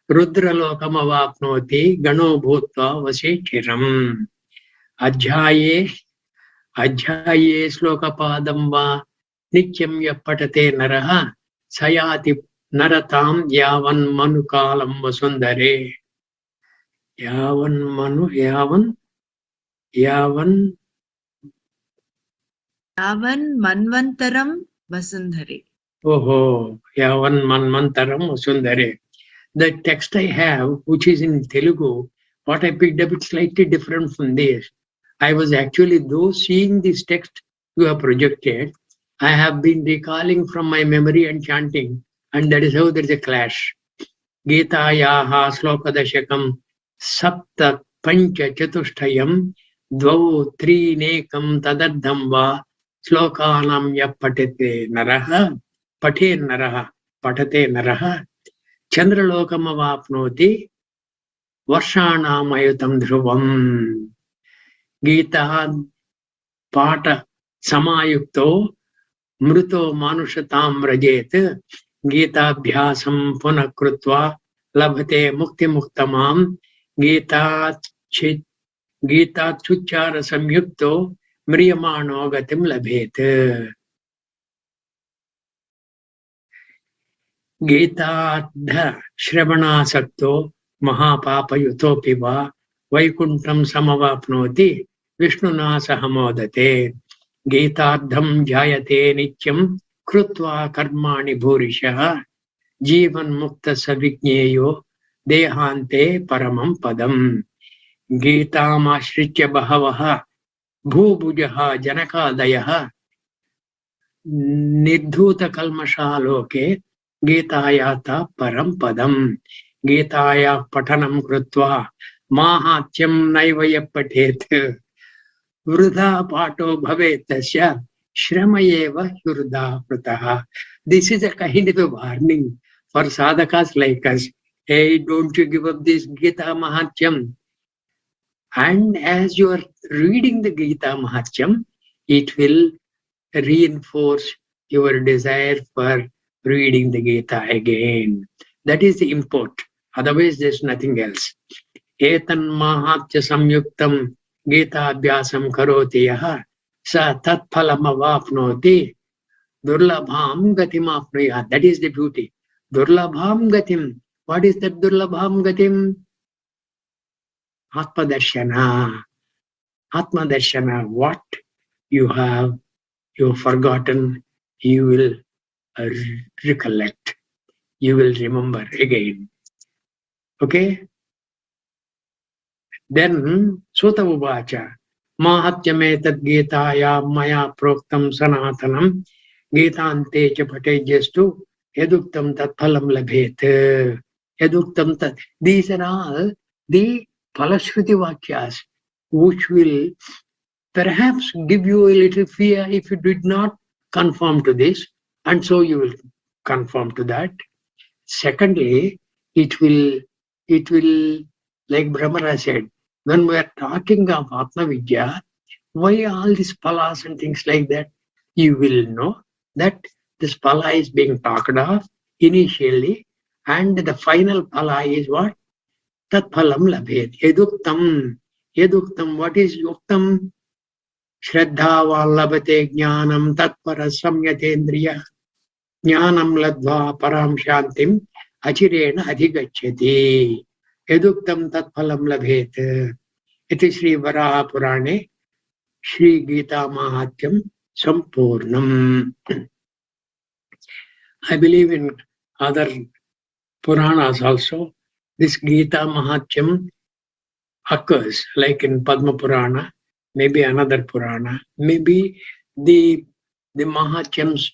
रुद्रलोकमवाप्नोति गणो भूत्वा वसिष्ठिरम् अध्याये अध्याये श्लोकपादं वा नित्यं यः पठते नरः स याति नरतां यावन्मनुकालं वसुन्धरे यावन् manvantaram vasundhare. ओहो यावन्मन्वन्तरं वसुन्धरे. The text I have, which is in Telugu, what I picked up, it's slightly different from this. I was actually, though seeing this text you have projected, I have been recalling from my memory and chanting, and that is how there is a clash. Gita yaha slokadashakam sapta pancha chatushtayam dvau trinekam tadaddham va slokanam ya patate naraha patate naraha चंद्रलोकमवाप्नोति वर्षाणामयुतं ध्रुवम् गीता पाठ समायुक्तो मृतो मानुषतां व्रजेत् गीताभ्यासं पुनः कृत्वा लभते मुक्तिमुक्तमां गीताच्युच्चार संयुक्तो म्रियमाणो गतिं लभेत् गीतार्ध श्रवणासक्तो महापापयुतोऽपि वा वैकुण्ठं समवाप्नोति विष्णुना सह मोदते गीतार्थं जायते नित्यं कृत्वा कर्माणि भूरिशः जीवन्मुक्तसविज्ञेयो देहान्ते परमं पदम् गीतामाश्रित्य बहवः भूभुजः जनकादयः निर्धूतकल्मषा लोके गीतायाः परं पदम् गीतायाः पठनं कृत्वा माहात्म्यं नैव यः पठेत् वृथा पाठो भवेत् तस्य श्रम एव वृथा कृतः. This is a kind of a warning for sadhakas like us. Hey, don't you give up this Gita Mahatyam. And as you are reading the Gita Mahatyam, it will reinforce your desire for reading the Gita again. That is the import. Otherwise, there's nothing else. Etan mahatya samyuktam Gita abhyasam karoti yaha sa tat phalamavapnoti durlabham gatim apnuyat. That is the beauty. Durlabham gatim. What is that durlabham gatim? Atmadarshana. Atmadarshana. What you've forgotten, you will recollect. You will remember again. Okay? Then Sutta Uvacha Mahatyame Tad Gitaya Maya Proktam Sanatanam Gitante Chapatejastu Eduktam Tat Phalam Labhet Eduktam Tat. These are all the Phalashruti Vakyas which will perhaps give you a little fear if you did not conform to this, and so you will conform to that. Secondly, it will, like Brahmara said, when we are talking of Atma Vidya, why all these palas and things like that? You will know that this pala is being talked of initially, and the final pala is what? Tat phalam labhet. Eduktam. Eduktam. What is yuktam? Shraddhavan labhate jnanam tatpara samyatendriya. Jnanam ladva param shantim achirena adhigachyati. Eduktam tat phalam labhet. Iti Sri Varaha Purane Sri Gita Mahatyam Sampurnam. I believe in other Puranas also. This Gita Mahatyam occurs, like in Padma Purana, maybe another Purana. Maybe the Mahatyams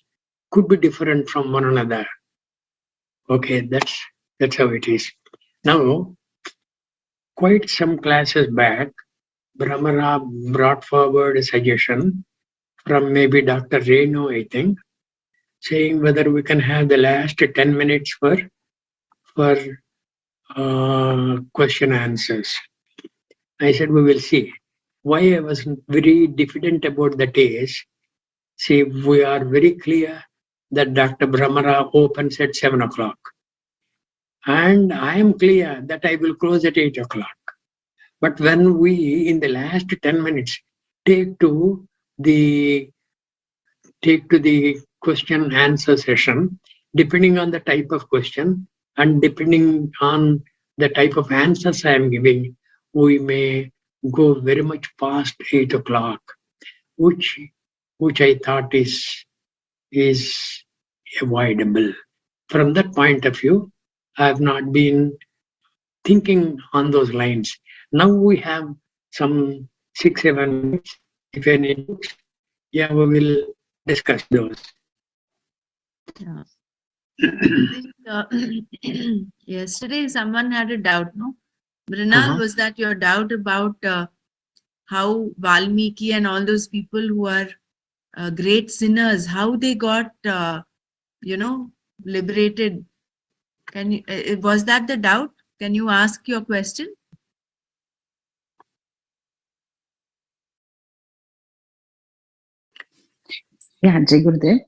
could be different from one another. Okay, that's how it is. Now, quite some classes back, Brahmara brought forward a suggestion from maybe Dr. Reno, I think, saying whether we can have the last 10 minutes for question answers. I said we will see. Why I was very diffident about that is, see, we are very clear that Dr. Brahmara opens at 7 o'clock. And I am clear that I will close at 8 o'clock. But when we, in the last 10 minutes, take to the question answer session, depending on the type of question and depending on the type of answers I am giving, we may go very much past 8 o'clock, which I thought is avoidable. From that point of view, I have not been thinking on those lines. Now we have some 6-7 minutes. If any doubts, yeah, we will discuss those. Yeah. I think yesterday someone had a doubt, no? Mrinal, was that your doubt about how Valmiki and all those people who are great sinners, how they got, liberated? Can you? Was that the doubt? Can you ask your question? Yeah, Jai Gurudev.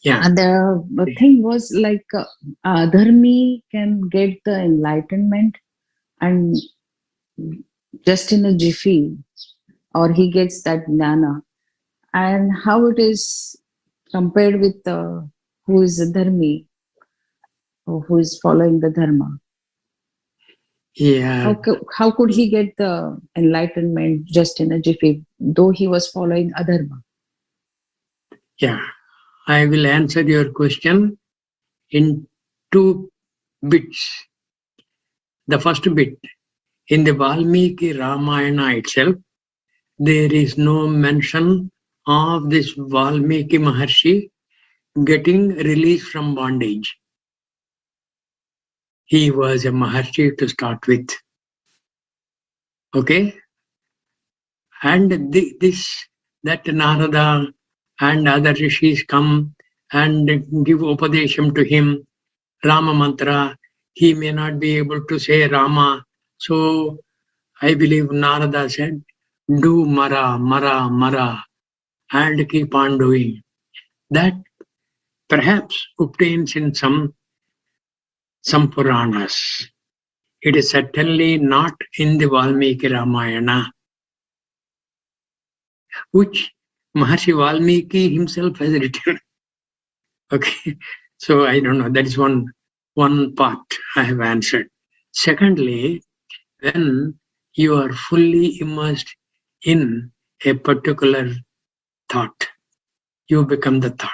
Yeah. And the thing was like Dharmi can get the enlightenment and just in a jiffy, or he gets that jnana. And how it is compared with who is a Dharmi, or who is following the Dharma. Yeah. How could he get the enlightenment just in a jiffy, though he was following adharma? Yeah. I will answer your question in 2 bits. The first bit, in the Valmiki Ramayana itself, there is no mention of this Valmiki Maharshi getting released from bondage. He was a Maharshi to start with. Okay? And that Narada and other rishis come and give upadesham to him, Rama mantra. He may not be able to say Rama. So I believe Narada said, do Mara, Mara, Mara, and keep on doing. That perhaps obtains in some Puranas. It is certainly not in the Valmiki Ramayana, which Maharshi Valmiki himself has written. Okay, so I don't know. That is one part I have answered. Secondly, when you are fully immersed in a particular thought, you become the thought.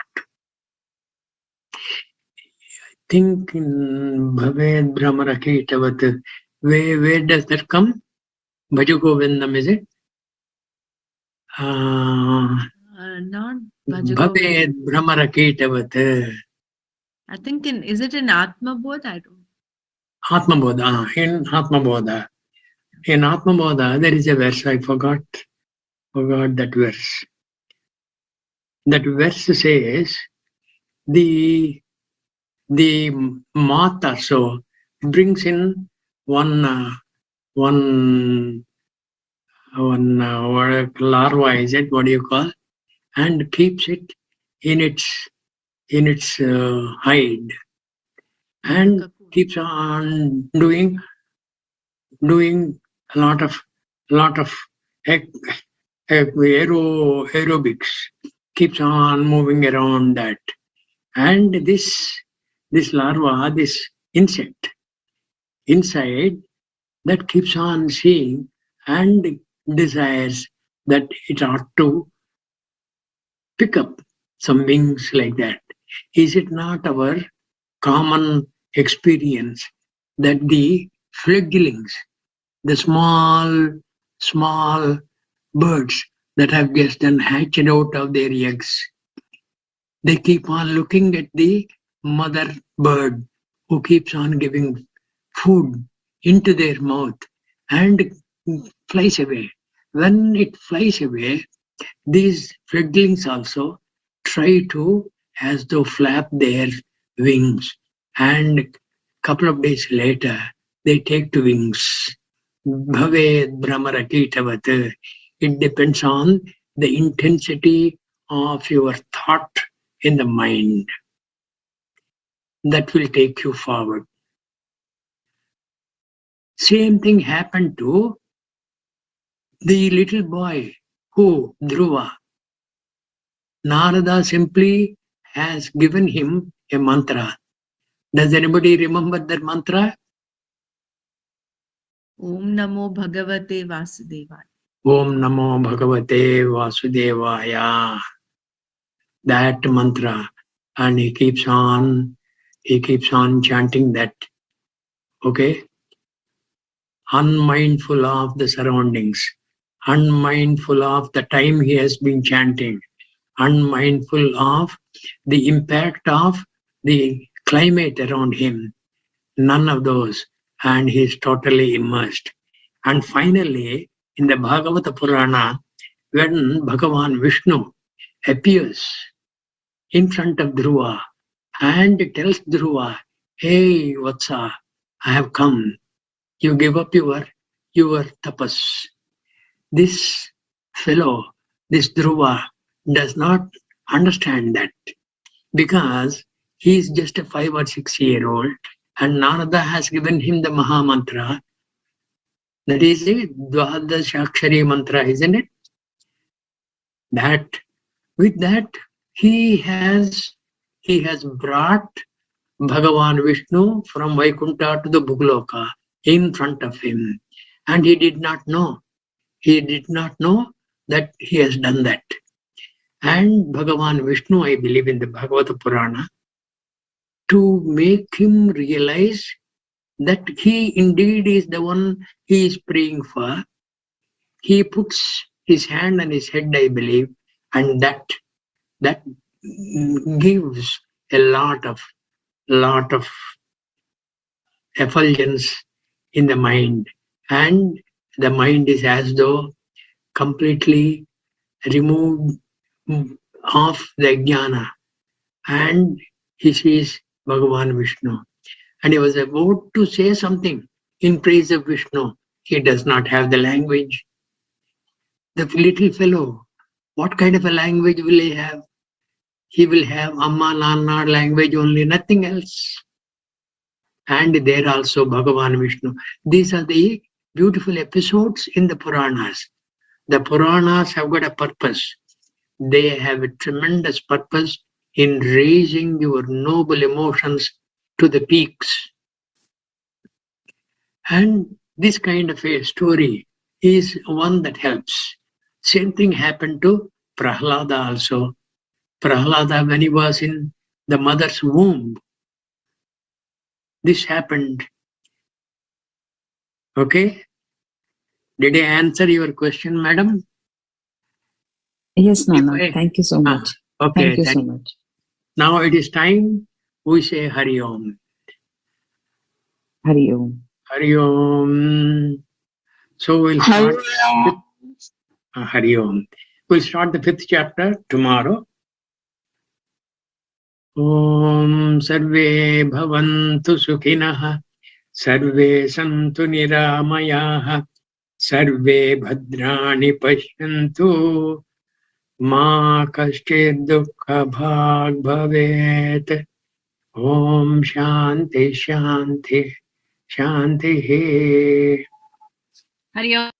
Think in Bhaved Brahmarakitavat. Where does that come? Bhaja Govindam, is it? Not Bhaja Bhaved Brahmarakitavat. I think is it in Atma Bodh? I don't. Atma Bodha. In Atma Bodha. In Atma Bodha, there is a verse. I forgot that verse. That verse says the Mata so brings in one larva, is it? What do you call? And keeps it in its hide, and keeps on doing a lot of aerobics. Keeps on moving around that, and this larva, this insect inside, that keeps on seeing and desires that it ought to pick up some wings like that. Is it not our common experience that the fledglings, the small birds that have just hatched out of their eggs, they keep on looking at the mother bird who keeps on giving food into their mouth and flies away. When it flies away, These fledglings also try to as though flap their wings, and couple of days later they take to wings. Bhaved Brahmarakitavat. It depends on the intensity of your thought in the mind that will take you forward. Same thing happened to the little boy who, Dhruva. Narada simply has given him a mantra. Does anybody remember that mantra? Om Namo Bhagavate Vasudevaya. Om Namo Bhagavate Vasudevaya. That mantra. And he keeps on chanting that. Okay? Unmindful of the surroundings, unmindful of the time he has been chanting, unmindful of the impact of the climate around him. None of those. And he is totally immersed. And finally, in the Bhagavata Purana, when Bhagavan Vishnu appears in front of Dhruva and tells Dhruva, "Hey, Vatsa, I have come. You give up your tapas." This fellow, this Dhruva, does not understand that because he is just a 5 or 6 year old and Narada has given him the Maha Mantra. That is a Dwadashakshari mantra, isn't it? That with that he has brought Bhagavan Vishnu from Vaikuntha to the Bhugloka in front of him. And he did not know. He did not know that he has done that. And Bhagavan Vishnu, I believe in the Bhagavata Purana, to make him realize that he indeed is the one he is praying for, he puts his hand on his head, I believe, and that gives a lot of effulgence in the mind, and the mind is as though completely removed of the jnana, and he sees Bhagavan Vishnu. And he was about to say something in praise of Vishnu. He does not have the language. The little fellow, what kind of a language will he have? He will have Amma Nana language only, nothing else. And there also Bhagavan Vishnu. These are the beautiful episodes in the Puranas. The Puranas have got a purpose. They have a tremendous purpose in raising your noble emotions to the peaks. And this kind of a story is one that helps. Same thing happened to Prahlada also. Prahlada, when he was in the mother's womb, this happened. Okay? Did I answer your question, madam? Yes, Nana. Thank you so much. Okay. Thank you so much. Now it is time we say Hari Om. Hari Om. Hari Om. So we'll start. Hari Om. We'll start the 5th chapter tomorrow. Om Sarve Bhavantu Sukhinah. Sarve Santu Niramayah. Sarve Bhadrani Pashyantu. Ma Kashchid Dukkha Bhag Bhavet. Om Shanti Shanti Shanti. Hari Om.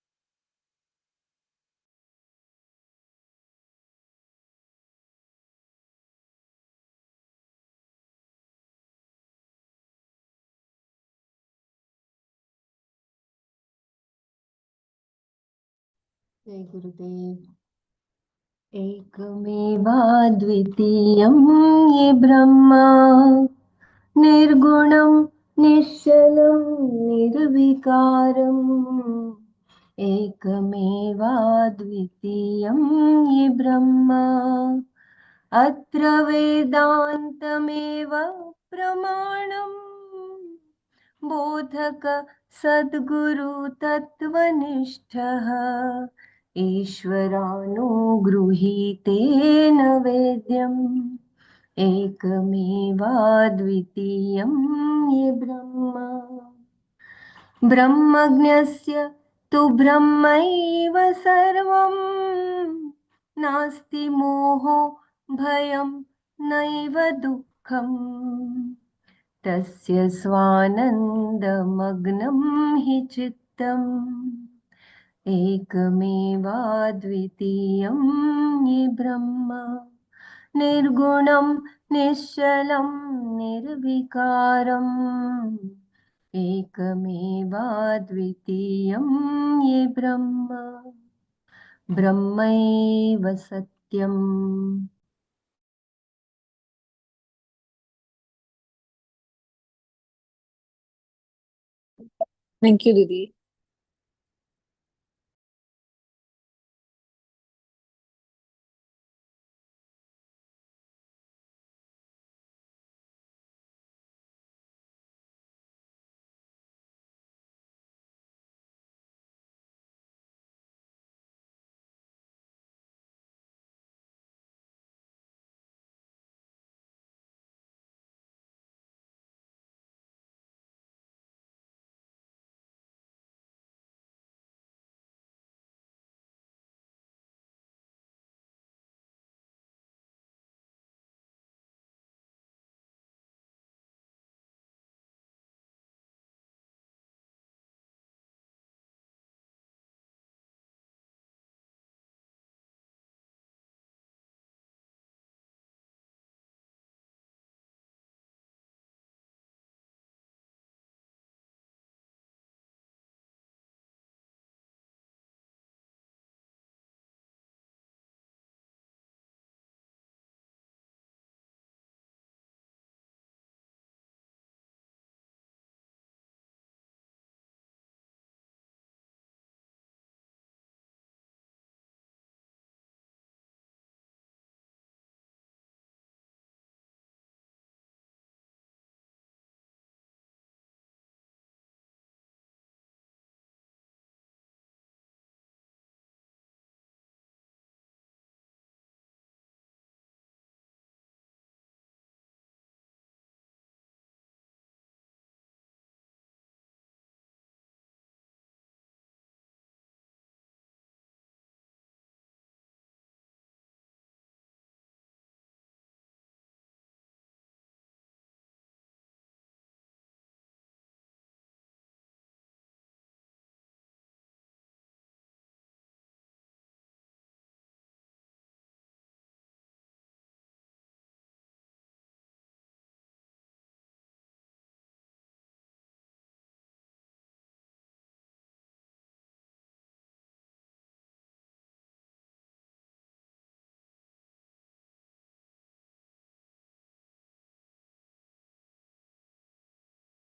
जय गुरुदेव। एकमेवाद्वितीयं ये ब्रह्मा निर्गुणं निश्चलं निर्विकारम् एकमेवाद्वितीयं ये ब्रह्मा अत्र वेदान्तमेव प्रमाणम् बोधक सद्गुरु तत्त्वनिष्ठः ईश्वरानुगृहीतेन वेद्यम् एकमेवाद्वितीयं ये ब्रह्म ब्रह्मज्ञस्य तु ब्रह्मैव सर्वं नास्ति मोहो भयं नैव दुःखम् तस्य स्वानन्दमग्नं हि चित्तम् एकमेवाद्वितीयं ये ब्रह्म निर्गुणं निश्चलं निर्विकारम् एकमेवाद्वितीयं ये ब्रह्म ब्रह्मैव सत्यम् Thank you, Didi.